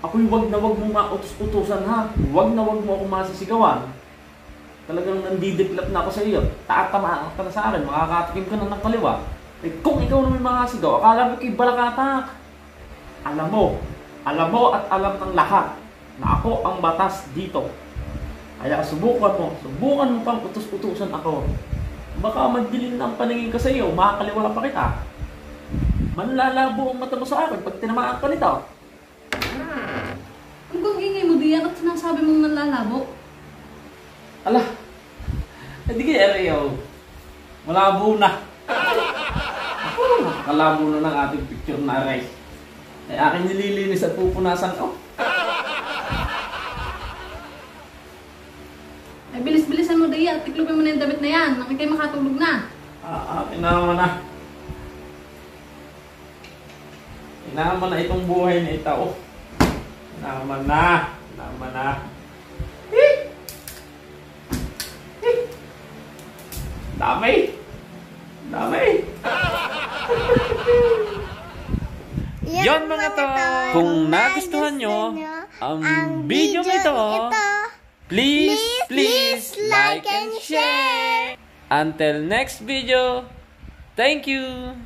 Ako'y wag na wag mo mautos-utusan ha. Wag na wag mo ako masisigawan. Talagang nandidiplap na ako sa iyo. Tatamaan ka na sa akin. Makakatikim ka na ng kaliwa. Eh, kung ikaw na may mga sigaw, akala mo kay balakatak. Alam mo at alam ng lahat na ako ang batas dito. Kaya subukan mo pang utos-utusan ako. Baka magdilim na ang paningin ka sa iyo, makakaliwa pa kita. Manlalabo ang mata mo sa akin pag tinamaan ka nito. Ang ingay mo diyan at sinasabi mong nanlalabo? Ala, hindi kaya Rio. Malabo na. Kalabo na ng ating picture na aray. Ay aking nililinis at pupunasan ko. Ay bilis-bilisan mo diyan at tiklopin mo na yung damit na yan. Nang ikay makatulog na. Inaman na. Inaman na itong buhay na ito. Inaman na. Dami. Yon mga to. Kung nagustuhan nyo ang video ito, please like and share. Until next video, thank you.